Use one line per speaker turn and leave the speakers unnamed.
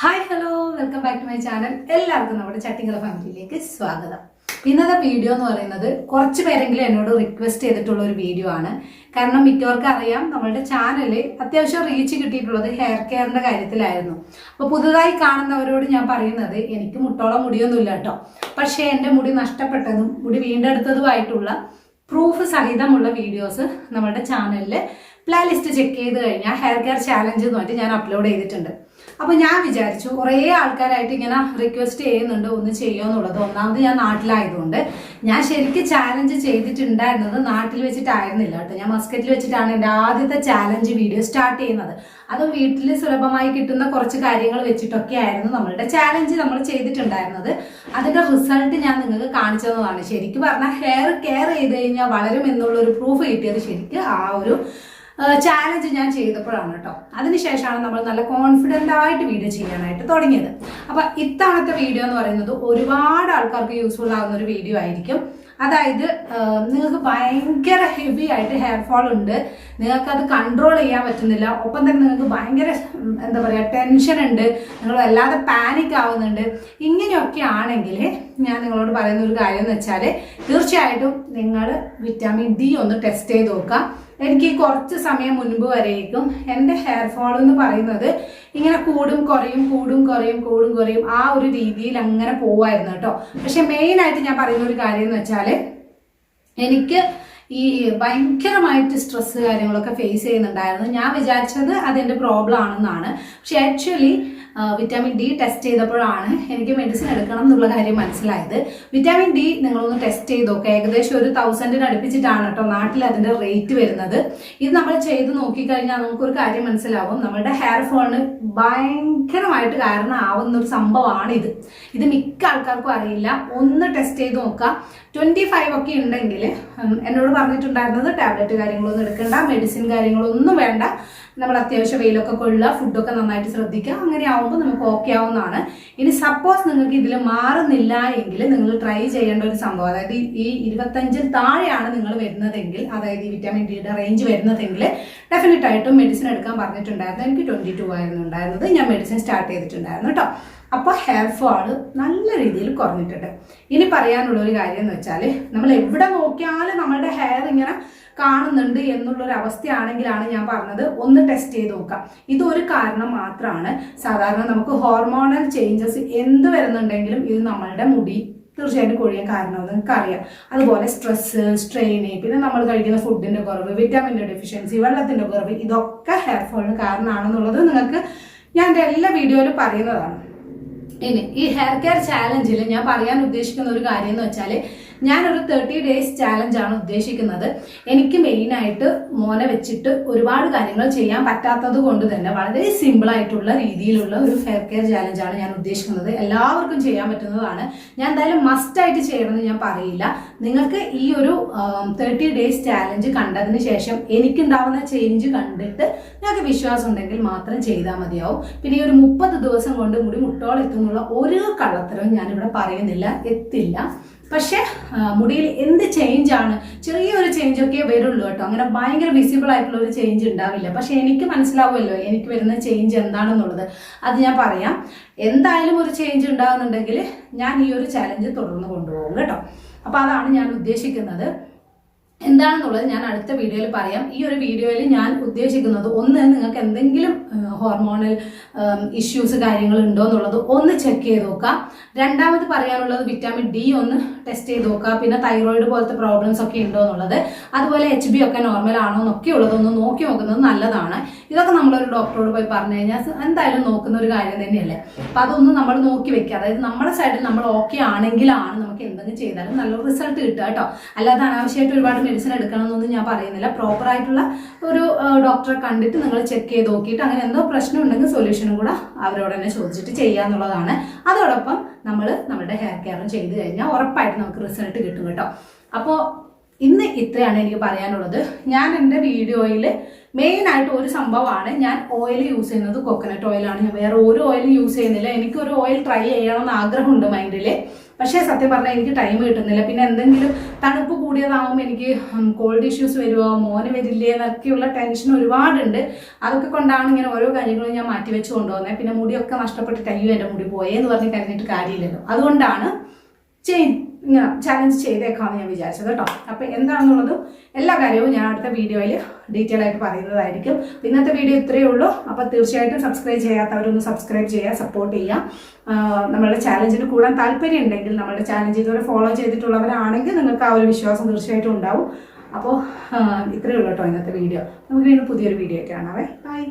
Hi hello welcome back to my channel. എല്ലാവർക്കും നമ്മുടെ ചട്ടിങ്കല ഫാമിലിയിലേക്ക് സ്വാഗതം. ഇന്നത്തെ വീഡിയോ എന്ന് പറയുന്നത് കുറച്ച് പേരെങ്കിലും എന്നോട് റിക്വസ്റ്റ് ചെയ്തിട്ടുള്ള ഒരു വീഡിയോ ആണ്. കാരണം മിക്കവർക്കും അറിയാം നമ്മളുടെ ചാനലിൽ അത്യാവശ്യം റീച്ച് കിട്ടിയിട്ടുള്ളത് ഹെയർ കെയറിന്റെ കാര്യത്തിലായിരുന്നു. അപ്പോൾ പുതുതായി കാണുന്നവരോട് ഞാൻ പറയുന്നത്, എനിക്ക് മുട്ടോളം മുടിയൊന്നുമില്ല കേട്ടോ. പക്ഷേ എൻ്റെ മുടി നഷ്ടപ്പെട്ടതും മുടി വീണ്ടെടുത്തതുമായിട്ടുള്ള പ്രൂഫ് സഹിതമുള്ള വീഡിയോസ് നമ്മുടെ ചാനലിൽ പ്ലേലിസ്റ്റ് ചെക്ക് ചെയ്ത് കഴിഞ്ഞാൽ ഹെയർ കെയർ ചാലഞ്ച് എന്ന് പറഞ്ഞിട്ട് ഞാൻ അപ്ലോഡ് ചെയ്തിട്ടുണ്ട്. അപ്പോൾ ഞാൻ വിചാരിച്ചു കുറേ ആൾക്കാരായിട്ട് ഇങ്ങനെ റിക്വസ്റ്റ് ചെയ്യുന്നുണ്ട് ഒന്ന് ചെയ്യുമെന്നുള്ളത്. ഒന്നാമത് ഞാൻ നാട്ടിലായതുകൊണ്ട് ഞാൻ ശരിക്കും ചാലഞ്ച് ചെയ്തിട്ടുണ്ടായിരുന്നത് നാട്ടിൽ വെച്ചിട്ടായിരുന്നില്ല കേട്ടോ. ഞാൻ മസ്കറ്റിൽ വെച്ചിട്ടാണ് എൻ്റെ ആദ്യത്തെ ചാലഞ്ച് വീഡിയോ സ്റ്റാർട്ട് ചെയ്യുന്നത്. അതും വീട്ടിൽ സുലഭമായി കിട്ടുന്ന കുറച്ച് കാര്യങ്ങൾ വെച്ചിട്ടൊക്കെ ആയിരുന്നു നമ്മളുടെ ചാലഞ്ച് നമ്മൾ ചെയ്തിട്ടുണ്ടായിരുന്നത്. അതിൻ്റെ റിസൾട്ട് ഞാൻ നിങ്ങൾക്ക് കാണിച്ചു തന്നതാണ്. ശരിക്കും പറഞ്ഞാൽ ഹെയർ കെയർ ചെയ്ത് കഴിഞ്ഞാൽ വളരും എന്നുള്ളൊരു പ്രൂഫ് കിട്ടിയത് ശരിക്കും ആ ഒരു ചാലഞ്ച് ഞാൻ ചെയ്തപ്പോഴാണ് കേട്ടോ. അതിനുശേഷമാണ് നമ്മൾ നല്ല കോൺഫിഡൻ്റ് ആയിട്ട് വീഡിയോ ചെയ്യാനായിട്ട് തുടങ്ങിയത്. അപ്പം ഇത്തവണത്തെ വീഡിയോ എന്ന് പറയുന്നത് ഒരുപാട് ആൾക്കാർക്ക് യൂസ്ഫുൾ ആകുന്ന ഒരു വീഡിയോ ആയിരിക്കും. അതായത് നിങ്ങൾക്ക് ഭയങ്കര ഹെവി ആയിട്ട് ഹെയർ ഫോൾ ഉണ്ട്, നിങ്ങൾക്കത് കൺട്രോൾ ചെയ്യാൻ പറ്റുന്നില്ല, ഒപ്പം തന്നെ നിങ്ങൾക്ക് ഭയങ്കര എന്താ പറയുക ടെൻഷൻ ഉണ്ട്, നിങ്ങൾ വല്ലാതെ പാനിക് ആവുന്നുണ്ട്. ഇങ്ങനെയൊക്കെ ആണെങ്കിൽ ഞാൻ നിങ്ങളോട് പറയുന്ന ഒരു കാര്യം എന്ന് വെച്ചാൽ തീർച്ചയായിട്ടും നിങ്ങൾ വിറ്റാമിൻ ഡി ഒന്ന് ടെസ്റ്റ് ചെയ്ത് നോക്കാം. എനിക്ക് കുറച്ച് സമയം മുൻപ് വരേക്കും എൻ്റെ ഹെയർ ഫോൾ എന്ന് പറയുന്നത് ഇങ്ങനെ കൂടും കുറയും ആ ഒരു രീതിയിൽ അങ്ങനെ പോവായിരുന്നു കേട്ടോ. പക്ഷെ മെയിനായിട്ട് ഞാൻ പറയുന്ന ഒരു കാര്യം എന്ന് വെച്ചാൽ എനിക്ക് ഈ ഭയങ്കരമായിട്ട് സ്ട്രെസ് കാര്യങ്ങളൊക്കെ ഫേസ് ചെയ്യുന്നുണ്ടായിരുന്നു. ഞാൻ വിചാരിച്ചത് അതെൻ്റെ പ്രോബ്ലം ആണെന്നാണ്. പക്ഷെ ആക്ച്വലി വിറ്റാമിൻ ഡി ടെസ്റ്റ് ചെയ്തപ്പോഴാണ് എനിക്ക് മെഡിസിൻ എടുക്കണം എന്നുള്ള കാര്യം മനസ്സിലായത്. വിറ്റാമിൻ ഡി നിങ്ങളൊന്ന് ടെസ്റ്റ് ചെയ്ത് നോക്കുക. ഏകദേശം 1000 അടുപ്പിച്ചിട്ടാണ് കേട്ടോ നാട്ടിൽ അതിൻ്റെ റേറ്റ് വരുന്നത്. ഇത് നമ്മൾ ചെയ്ത് നോക്കിക്കഴിഞ്ഞാൽ നമുക്കൊരു കാര്യം മനസ്സിലാവും, നമ്മുടെ ഹെയർ ഫോളിന് ഭയങ്കരമായിട്ട് കാരണമാവുന്ന ഒരു സംഭവമാണ് ഇത്. ഇത് മിക്ക ആൾക്കാർക്കും അറിയില്ല. ഒന്ന് ടെസ്റ്റ് ചെയ്ത് നോക്കുക. 25 ഒക്കെ ഉണ്ടെങ്കിൽ എന്നോട് പറഞ്ഞിട്ടുണ്ടായിരുന്നത് ടാബ്ലറ്റ് കാര്യങ്ങളൊന്നും എടുക്കണ്ട, മെഡിസിൻ കാര്യങ്ങളൊന്നും വേണ്ട, നമ്മൾ അത്യാവശ്യം വെയിലൊക്കെ കൊള്ളുക, ഫുഡൊക്കെ നന്നായിട്ട് ശ്രദ്ധിക്കുക. അങ്ങനെ ആവുമ്പോൾ നമുക്ക് ഓക്കെ ആവുന്നതാണ്. ഇനി സപ്പോസ് നിങ്ങൾക്ക് ഇതിൽ മാറുന്നില്ല എങ്കിൽ നിങ്ങൾ ട്രൈ ചെയ്യേണ്ട ഒരു സംഭവം, അതായത് ഈ 25 താഴെയാണ് നിങ്ങൾ വരുന്നതെങ്കിൽ, അതായത് ഈ വിറ്റാമിൻ ഡിയുടെ റേഞ്ച് വരുന്നതെങ്കിൽ ഡെഫിനറ്റ് ആയിട്ടും മെഡിസിൻ എടുക്കാൻ പറഞ്ഞിട്ടുണ്ടായിരുന്നു. എനിക്ക് 22 ആയിരുന്നു ഉണ്ടായിരുന്നത്. ഞാൻ മെഡിസിൻ സ്റ്റാർട്ട് ചെയ്തിട്ടുണ്ടായിരുന്നു കേട്ടോ. അപ്പോൾ ഹെയർ ഫോൾ നല്ല രീതിയിൽ കുറഞ്ഞിട്ടുണ്ട്. ഇനി പറയാനുള്ള ഒരു കാര്യം എന്ന് വെച്ചാൽ, നമ്മൾ എവിടെ നോക്കിയാലും നമ്മളുടെ ഹെയർ ഇങ്ങനെ കാണുന്നുണ്ട് എന്നുള്ളൊരു അവസ്ഥയാണെങ്കിലാണ് ഞാൻ പറഞ്ഞത് ഒന്ന് ടെസ്റ്റ് ചെയ്ത് നോക്കാം. ഇതൊരു കാരണം മാത്രമാണ്. സാധാരണ നമുക്ക് ഹോർമോണൽ ചേഞ്ചസ് എന്ത് വരുന്നുണ്ടെങ്കിലും ഇത് നമ്മളുടെ മുടി തീർച്ചയായിട്ടും കൊഴിയാൻ കാരണമെന്ന് നിങ്ങൾക്ക് അറിയാം. അതുപോലെ സ്ട്രെസ്, സ്ട്രെയിന്, പിന്നെ നമ്മൾ കഴിക്കുന്ന ഫുഡിൻ്റെ കുറവ്, വിറ്റാമിൻ്റെ ഡെഫിഷ്യൻസി, വെള്ളത്തിൻ്റെ കുറവ്, ഇതൊക്കെ ഹെയർ ഫോളിന് കാരണമാണെന്നുള്ളത് നിങ്ങൾക്ക് ഞാൻ എൻ്റെ എല്ലാ വീഡിയോയിലും പറയുന്നതാണ്. ഇനി ഈ ഹെയർ കെയർ ചാലഞ്ചിൽ ഞാൻ പറയാൻ ഉദ്ദേശിക്കുന്ന ഒരു കാര്യം എന്ന് വെച്ചാൽ, ഞാനൊരു 30 days ചാലഞ്ചാണ് ഉദ്ദേശിക്കുന്നത്. എനിക്ക് മെയിനായിട്ട് മോനെ വെച്ചിട്ട് ഒരുപാട് കാര്യങ്ങൾ ചെയ്യാൻ പറ്റാത്തത് കൊണ്ട് തന്നെ വളരെ സിമ്പിളായിട്ടുള്ള രീതിയിലുള്ള ഒരു ഹെയർ കെയർ ചാലഞ്ചാണ് ഞാൻ ഉദ്ദേശിക്കുന്നത്. എല്ലാവർക്കും ചെയ്യാൻ പറ്റുന്നതാണ്. ഞാൻ എന്തായാലും മസ്റ്റായിട്ട് ചെയ്യണമെന്ന് ഞാൻ പറയില്ല. നിങ്ങൾക്ക് ഈ ഒരു 30 days ചാലഞ്ച് കണ്ടതിന് ശേഷം എനിക്കുണ്ടാവുന്ന ചേഞ്ച് കണ്ടിട്ട് നിങ്ങൾക്ക് വിശ്വാസം ഉണ്ടെങ്കിൽ മാത്രം ചെയ്താൽ മതിയാവും. പിന്നെ ഈ ഒരു 30 ദിവസം കൊണ്ട് മുടി മുട്ടോളം എത്തുന്നുള്ള ഒരു കള്ളത്തരവും ഞാനിവിടെ പറയുന്നില്ല, എത്തില്ല. പക്ഷെ മുടിയിൽ എന്ത് ചേഞ്ചാണ്, ചെറിയൊരു ചേഞ്ചൊക്കെ വരുള്ളൂ കേട്ടോ. അങ്ങനെ ഭയങ്കര വിസിബിൾ ആയിട്ടുള്ള ഒരു ചേഞ്ച് ഉണ്ടാവില്ല. പക്ഷെ എനിക്ക് മനസ്സിലാവുമല്ലോ എനിക്ക് വരുന്ന ചേഞ്ച് എന്താണെന്നുള്ളത്. അത് ഞാൻ പറയാം. എന്തായാലും ഒരു ചേഞ്ച് ഉണ്ടാകുന്നുണ്ടെങ്കിൽ ഞാൻ ഈ ഒരു ചാലഞ്ച് തുടർന്ന് കൊണ്ടുപോകും കേട്ടോ. അപ്പോൾ അതാണ് ഞാൻ ഉദ്ദേശിക്കുന്നത്. എന്താണെന്നുള്ളത് ഞാൻ അടുത്ത വീഡിയോയിൽ പറയാം. ഈ ഒരു വീഡിയോയിൽ ഞാൻ ഉദ്ദേശിക്കുന്നത്, ഒന്ന് നിങ്ങൾക്ക് എന്തെങ്കിലും ഹോർമോണൽ ഇഷ്യൂസ് കാര്യങ്ങൾ ഉണ്ടോ എന്നുള്ളത് ഒന്ന് ചെക്ക് ചെയ്ത് നോക്കാം. രണ്ടാമത് പറയാനുള്ളത് വിറ്റാമിൻ ഡി ഒന്ന് ടെസ്റ്റ് ചെയ്ത് നോക്കുക. പിന്നെ തൈറോയിഡ് പോലത്തെ പ്രോബ്ലംസ് ഒക്കെ ഉണ്ടോ എന്നുള്ളത്, അതുപോലെ HB ഒക്കെ നോർമൽ ആണോ എന്നൊക്കെ ഉള്ളതൊന്ന് നോക്കി നോക്കുന്നത് നല്ലതാണ്. ഇതൊക്കെ നമ്മളൊരു ഡോക്ടറോട് പോയി പറഞ്ഞു കഴിഞ്ഞാൽ എന്തായാലും നോക്കുന്ന ഒരു കാര്യം തന്നെയല്ലേ. അപ്പം അതൊന്ന് നമ്മൾ നോക്കി വെക്കുക. അതായത് നമ്മുടെ സൈഡിൽ നമ്മൾ ഓക്കെ ആണെങ്കിലാണ് നമുക്ക് എന്തെങ്കിലും ചെയ്താലും നല്ലൊരു റിസൾട്ട് കിട്ടുക കേട്ടോ. അല്ലാതെ അനാവശ്യമായിട്ട് ഒരുപാട് മെഡിസിൻ എടുക്കണമെന്നൊന്നും ഞാൻ പറയുന്നില്ല. പ്രോപ്പറായിട്ടുള്ള ഒരു ഡോക്ടറെ കണ്ടിട്ട് നിങ്ങൾ ചെക്ക് ചെയ്ത് നോക്കിയിട്ട് അങ്ങനെ എന്തോ പ്രശ്നം ഉണ്ടെങ്കിൽ സൊല്യൂഷനും കൂടെ അവരോട് തന്നെ ചോദിച്ചിട്ട് ചെയ്യുക എന്നുള്ളതാണ്. അതോടൊപ്പം നമ്മൾ നമ്മുടെ ഹെയർ കെയറും ചെയ്ത് കഴിഞ്ഞാൽ ഉറപ്പായിട്ട് നമുക്ക് റിസൾട്ട് കിട്ടും കേട്ടോ. അപ്പോൾ ഇന്ന് ഇത്രയാണ് എനിക്ക് പറയാനുള്ളത്. ഞാൻ എൻ്റെ വീഡിയോയിൽ മെയിനായിട്ട് ഒരു സംഭവമാണ്, ഞാൻ ഓയിൽ യൂസ് ചെയ്യുന്നത് കോക്കനട്ട് ഓയിലാണ്. ഞാൻ വേറെ ഒരു ഓയിൽ യൂസ് ചെയ്യുന്നില്ല. എനിക്കൊരു ഓയിൽ ട്രൈ ചെയ്യണമെന്ന് ആഗ്രഹമുണ്ട് മൈൻഡിൽ. പക്ഷേ സത്യം പറഞ്ഞാൽ എനിക്ക് ടൈം കിട്ടുന്നില്ല. പിന്നെ എന്തെങ്കിലും തണുപ്പ് കൂടിയതാവുമ്പോൾ എനിക്ക് കോൾഡ് ഇഷ്യൂസ് വരുമോ, മോന് വരില്ലേ എന്നൊക്കെയുള്ള ടെൻഷൻ ഒരുപാടുണ്ട്. അതൊക്കെ കൊണ്ടാണ് ഇങ്ങനെ ഓരോ കാര്യങ്ങളും ഞാൻ മാറ്റി വെച്ച് കൊണ്ടുപോകുന്നത്. പിന്നെ മുടിയൊക്കെ നഷ്ടപ്പെട്ടിട്ട് അയ്യോ എൻ്റെ മുടി പോയെന്ന് പറഞ്ഞ് കഴിഞ്ഞിട്ട് കാര്യമില്ലല്ലോ. അതുകൊണ്ടാണ് ഇങ്ങനെ ചാലഞ്ച് ചെയ്തേക്കാമെന്ന് ഞാൻ വിചാരിച്ചത് കേട്ടോ. അപ്പോൾ എന്താണെന്നുള്ളതും എല്ലാ കാര്യവും ഞാൻ അടുത്ത വീഡിയോയിൽ ഡീറ്റെയിൽ ആയിട്ട് പറയുന്നതായിരിക്കും. ഇന്നത്തെ വീഡിയോ ഇത്രയേ ഉള്ളൂ. അപ്പോൾ തീർച്ചയായിട്ടും സബ്സ്ക്രൈബ് ചെയ്യാത്തവരൊന്ന് സബ്സ്ക്രൈബ് ചെയ്യുക, സപ്പോർട്ട് ചെയ്യുക. നമ്മളുടെ ചാലഞ്ചിന് കൂടാൻ താല്പര്യം ഉണ്ടെങ്കിൽ, നമ്മുടെ ചാലഞ്ച് ഇതുവരെ ഫോളോ ചെയ്തിട്ടുള്ളവരാണെങ്കിൽ നിങ്ങൾക്ക് ആ ഒരു വിശ്വാസം തീർച്ചയായിട്ടും ഉണ്ടാവും. അപ്പോൾ ഇത്രയേ ഉള്ളൂ കേട്ടോ ഇന്നത്തെ വീഡിയോ. നമുക്ക് വീണ്ടും പുതിയൊരു വീഡിയോ ഒക്കെ കാണാവേ. ബൈ.